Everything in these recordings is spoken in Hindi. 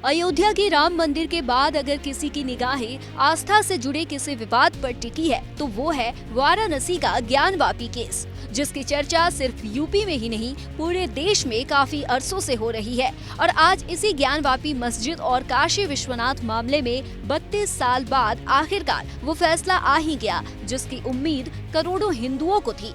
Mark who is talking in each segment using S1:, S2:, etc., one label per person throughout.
S1: अयोध्या के राम मंदिर के बाद अगर किसी की निगाहें आस्था से जुड़े किसी विवाद पर टिकी है तो वो है वाराणसी का ज्ञानवापी केस, जिसकी चर्चा सिर्फ यूपी में ही नहीं पूरे देश में काफी अरसों से हो रही है। और आज इसी ज्ञानवापी मस्जिद और काशी विश्वनाथ मामले में 32 साल बाद आखिरकार वो फैसला आ ही गया जिसकी उम्मीद करोड़ों हिंदुओं को थी।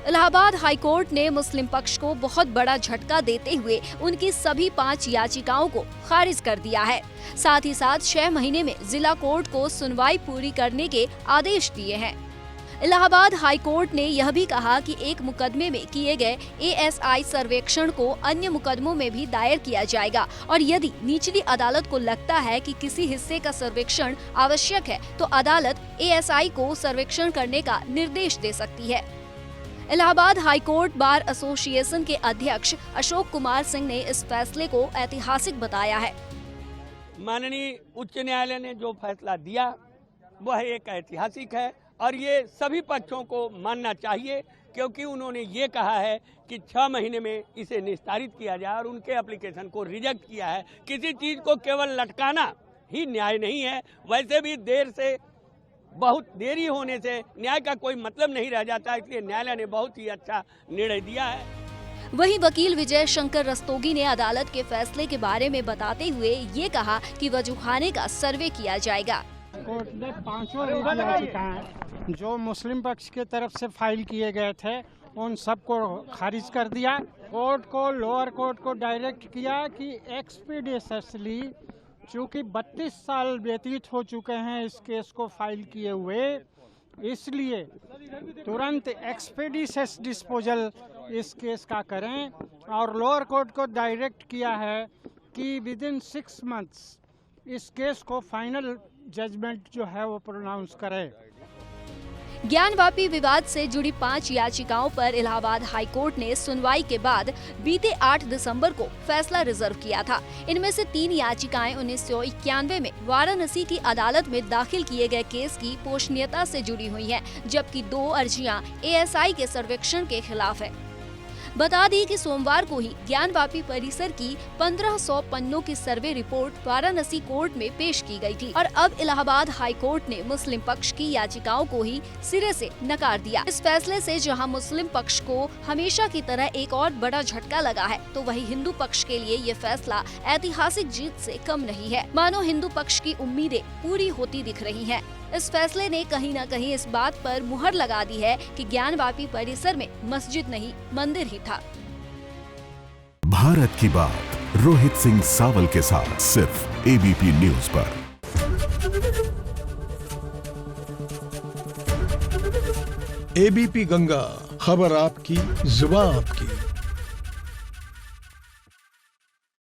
S1: इलाहाबाद हाईकोर्ट ने मुस्लिम पक्ष को बहुत बड़ा झटका देते हुए उनकी सभी 5 याचिकाओं को खारिज कर दिया है। साथ ही साथ 6 महीने में जिला कोर्ट को सुनवाई पूरी करने के आदेश दिए हैं। इलाहाबाद हाईकोर्ट ने यह भी कहा कि एक मुकदमे में किए गए ASI सर्वेक्षण को अन्य मुकदमों में भी दायर किया जाएगा और यदि निचली अदालत को लगता है कि किसी हिस्से का सर्वेक्षण आवश्यक है तो अदालत ASI को सर्वेक्षण करने का निर्देश दे सकती है। इलाहाबाद हाईकोर्ट बार एसोसिएशन के अध्यक्ष अशोक कुमार सिंह ने इस फैसले को ऐतिहासिक बताया है।
S2: माननीय उच्च न्यायालय ने जो फैसला दिया वह एक ऐतिहासिक है और ये सभी पक्षों को मानना चाहिए, क्योंकि उन्होंने ये कहा है कि 6 महीने में इसे निस्तारित किया जाए और उनके एप्लीकेशन को रिजेक्ट किया है। किसी चीज को केवल लटकाना ही न्याय नहीं है। वैसे भी बहुत देरी होने से न्याय का कोई मतलब नहीं रह जाता, इसलिए न्यायालय ने बहुत ही अच्छा निर्णय दिया है।
S1: वहीं वकील विजय शंकर रस्तोगी ने अदालत के फैसले के बारे में बताते हुए ये कहा कि वजूखाने का सर्वे किया जाएगा।
S3: कोर्ट ने 5 याचिकाएं जो मुस्लिम पक्ष की तरफ से फाइल किए गए थे उन सबको खारिज कर दिया। कोर्ट को लोअर कोर्ट को डायरेक्ट किया कि एक्सपीडिशसली, चूँकि 32 साल व्यतीत हो चुके हैं इस केस को फाइल किए हुए, इसलिए तुरंत एक्सपीडिशस डिस्पोजल इस केस का करें। और लोअर कोर्ट को डायरेक्ट किया है कि विदिन 6 मंथ्स इस केस को फाइनल जजमेंट जो है वो प्रोनाउंस करें।
S1: ज्ञानवापी विवाद से जुड़ी 5 याचिकाओं पर इलाहाबाद हाईकोर्ट ने सुनवाई के बाद बीते 8 दिसंबर को फैसला रिजर्व किया था। इनमें से 3 याचिकाएं 1991 में वाराणसी की अदालत में दाखिल किए गए केस की पोषणीयता से जुड़ी हुई हैं, जबकि 2 अर्जियां ASI के सर्वेक्षण के खिलाफ है। बता दी कि सोमवार को ही ज्ञानवापी परिसर की 1500 पन्नों की सर्वे रिपोर्ट वाराणसी कोर्ट में पेश की गई थी और अब इलाहाबाद हाई कोर्ट ने मुस्लिम पक्ष की याचिकाओं को ही सिरे से नकार दिया। इस फैसले से जहां मुस्लिम पक्ष को हमेशा की तरह एक और बड़ा झटका लगा है, तो वही हिंदू पक्ष के लिए ये फैसला ऐतिहासिक जीत से कम नहीं है। मानो हिंदू पक्ष की उम्मीदें पूरी होती दिख रही हैं। इस फैसले ने कहीं न कहीं इस बात पर मुहर लगा दी है कि ज्ञानवापी परिसर में मस्जिद नहीं मंदिर ही था।
S4: भारत की बात रोहित सिंह सावल के साथ सिर्फ ABP न्यूज पर।
S5: ABP गंगा, खबर आपकी, जुबान आपकी।